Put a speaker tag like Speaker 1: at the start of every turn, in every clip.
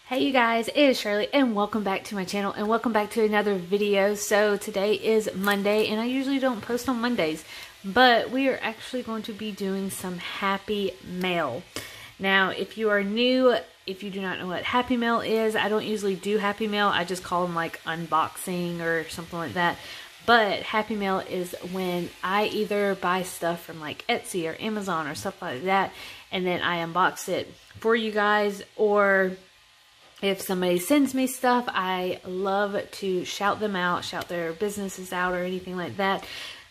Speaker 1: Hey you guys, it is Shirley and welcome back to my channel and welcome back to another video. So today is Monday and I usually don't post on Mondays, but we are actually going to be doing some Happy Mail. Now if you are new, if you do not know what Happy Mail is, I don't usually do Happy Mail. I just call them like unboxing or something like that. But Happy Mail is when I either buy stuff from like Etsy or Amazon or stuff like that, and then I unbox it for you guys. Or if somebody sends me stuff, I love to shout them out, shout their businesses out or anything like that.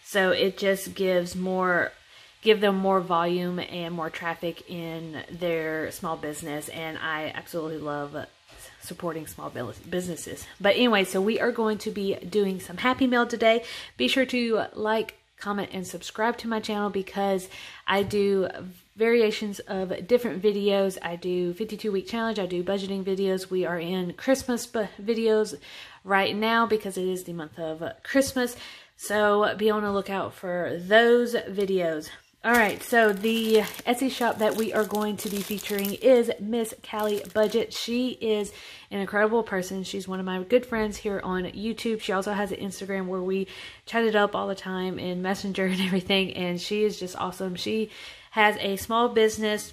Speaker 1: So it just give them more volume and more traffic in their small business. And I absolutely love supporting small businesses. But anyway, so we are going to be doing some Happy Mail today. Be sure to like, comment, and subscribe to my channel because I do variations of different videos. I do 52-week challenge. I do budgeting videos. We are in Christmas videos right now because it is the month of Christmas. So be on the lookout for those videos. Alright, so the Etsy shop that we are going to be featuring is Miss Callie Budget. She is an incredible person. She's one of my good friends here on YouTube. She also has an Instagram where we chat it up all the time in Messenger and everything, and she is just awesome. She has a small business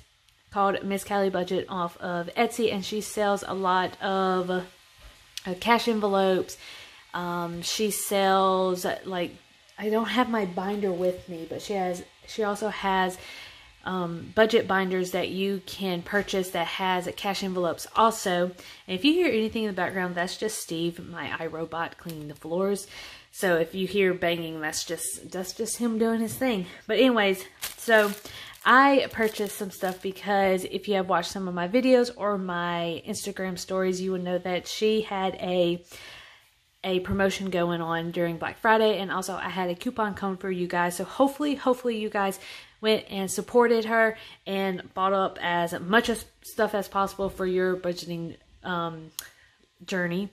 Speaker 1: called Miss Callie Budget off of Etsy, and she sells a lot of cash envelopes. She sells, like, I don't have my binder with me, but she also has budget binders that you can purchase that has cash envelopes also. And if you hear anything in the background, that's just Steve, my iRobot, cleaning the floors. So if you hear banging, that's just him doing his thing. But anyways, so I purchased some stuff because if you have watched some of my videos or my Instagram stories, you would know that she had a promotion going on during Black Friday, and also I had a coupon code for you guys. So hopefully you guys went and supported her and bought up as much stuff as possible for your budgeting journey.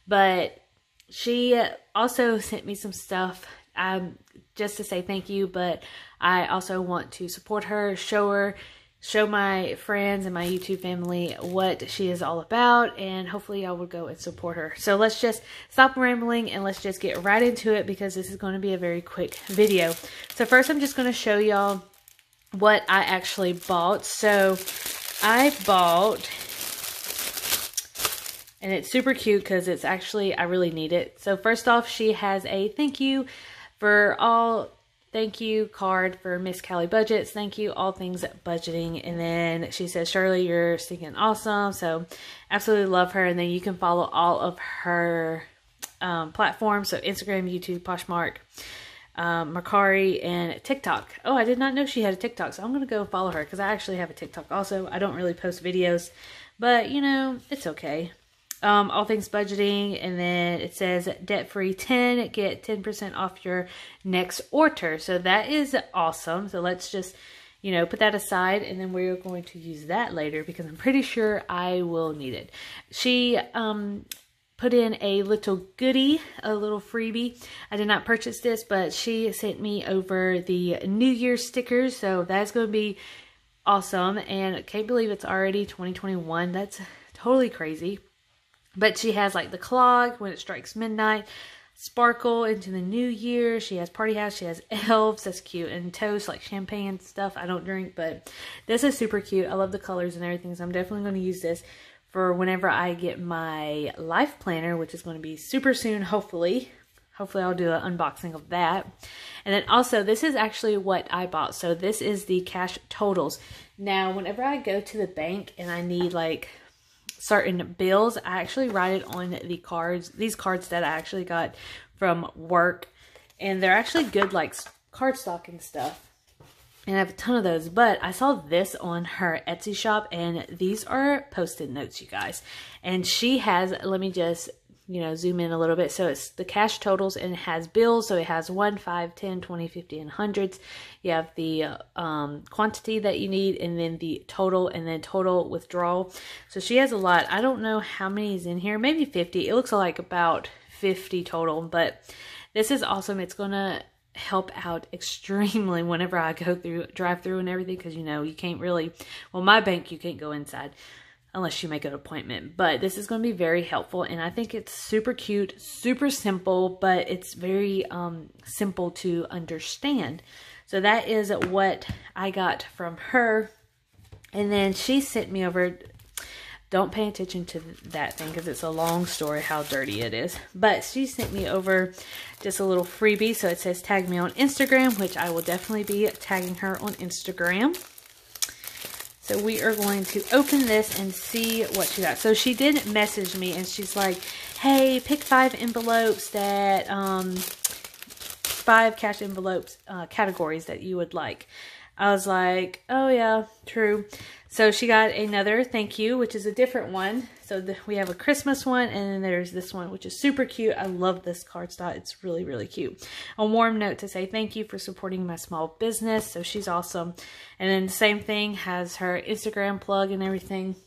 Speaker 1: But she also sent me some stuff just to say thank you, but I also want to support her, show my friends and my YouTube family what she is all about, and hopefully y'all will go and support her. So let's just stop rambling and let's just get right into it because this is going to be a very quick video. So first I'm just going to show y'all what I actually bought. So I bought, and it's super cute because it's actually, I really need it. So first off, she has a thank you card for Miss Callie Budgets. Thank you, all things budgeting. And then she says, Shirley, you're stinking awesome. So absolutely love her. And then you can follow all of her platforms. So Instagram, YouTube, Poshmark, Mercari, and TikTok. Oh, I did not know she had a TikTok. So I'm going to go follow her because I actually have a TikTok also. I don't really post videos, but you know, it's okay. All things budgeting, and then it says debt-free 10, get 10% off your next order. So that is awesome. So let's just, you know, put that aside, and then we're going to use that later because I'm pretty sure I will need it. She put in a little goodie, a little freebie. I did not purchase this, but she sent me over the New Year's stickers. So that's going to be awesome, and I can't believe it's already 2021. That's totally crazy. But she has like the clog, when it strikes midnight, sparkle into the new year. She has party house. She has elves. That's cute. And toast, like champagne stuff. I don't drink, but this is super cute. I love the colors and everything. So I'm definitely going to use this for whenever I get my life planner, which is going to be super soon, hopefully. Hopefully I'll do an unboxing of that. And then also, this is actually what I bought. So this is the cash totals. Now, whenever I go to the bank and I need like certain bills, I actually write it on the cards, these cards that I actually got from work, and they're actually good, like cardstock and stuff, and I have a ton of those. But I saw this on her Etsy shop, and these are post-it notes, you guys, and she has, let me just, you know, zoom in a little bit. So it's the cash totals, and it has bills. So it has 1, 5, 10, 20, 50, and hundreds. You have the quantity that you need, and then the total, and then total withdrawal. So she has a lot. I don't know how many is in here. Maybe 50. It looks like about 50 total. But this is awesome. It's going to help out extremely whenever I go through, drive through and everything. Because, you know, you can't really, well, my bank, you can't go inside. unless you make an appointment. But this is going to be very helpful, and I think it's super cute, super simple, but it's very simple to understand. So that is what I got from her. And then she sent me over, don't pay attention to that thing because it's a long story how dirty it is. But she sent me over just a little freebie. So it says tag me on Instagram, which I will definitely be tagging her on Instagram. So we are going to open this and see what she got. So she did message me and she's like, hey, pick 5 envelopes that, 5 cash envelopes, categories that you would like. I was like, oh yeah, true. So she got another thank you, which is a different one. So we have a Christmas one, and then there's this one, which is super cute. I love this cardstock. It's really, really cute. A warm note to say thank you for supporting my small business. So she's awesome. And then the same thing, has her Instagram plug and everything.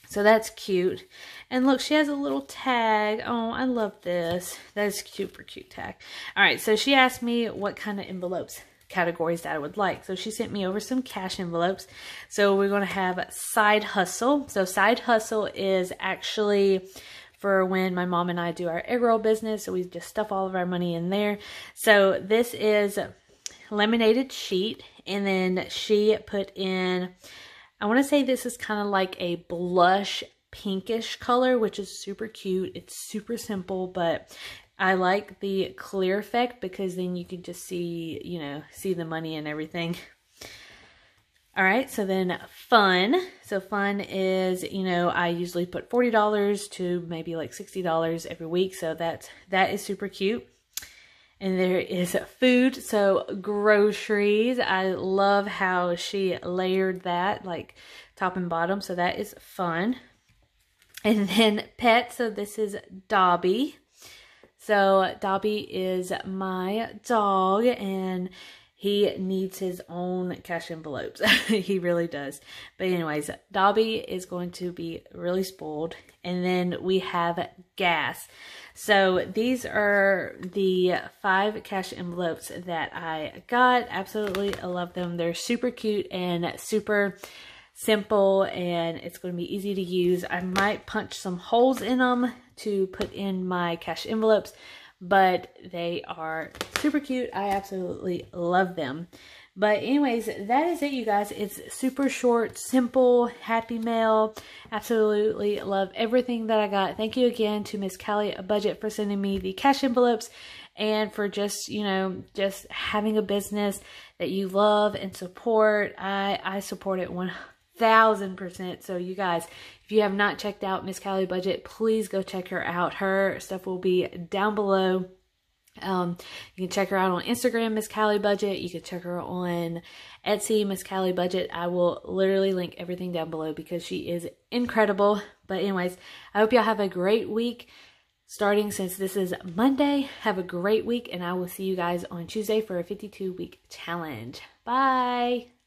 Speaker 1: So that's cute. And look, she has a little tag. Oh, I love this. That is super cute tag. All right, so she asked me what kind of envelopes categories that I would like. So she sent me over some cash envelopes. So we're going to have Side Hustle. So Side Hustle is actually for when my mom and I do our egg roll business. So we just stuff all of our money in there. So this is laminated sheet. And then she put in, I want to say this is kind of like a blush pinkish color, which is super cute. It's super simple, but I like the clear effect because then you can just see, you know, see the money and everything. All right, so then fun. So fun is, you know, I usually put $40 to maybe like $60 every week. So that is super cute. And there is food, so groceries. I love how she layered that, like top and bottom. So that is fun. And then pet, so this is Dobby. So Dobby is my dog, and he needs his own cash envelopes. He really does. But anyways, Dobby is going to be really spoiled. And then we have gas. So these are the 5 cash envelopes that I got. Absolutely, I love them. They're super cute and super simple, and it's going to be easy to use. I might punch some holes in them to put in my cash envelopes, but they are super cute. I absolutely love them. But anyways, that is it, you guys. It's super short, simple, happy mail. Absolutely love everything that I got. Thank you again to Miss Callie Budget for sending me the cash envelopes, and for just, you know, just having a business that you love and support. I support it 1000%. So you guys, if you have not checked out Miss Callie Budget, please go check her out. Her stuff will be down below. You can check her out on Instagram, Miss Callie Budget. You can check her on Etsy, Miss Callie Budget. I will literally link everything down below because she is incredible. But anyways, I hope y'all have a great week. Starting since this is Monday, have a great week, and I will see you guys on Tuesday for a 52-week challenge. Bye!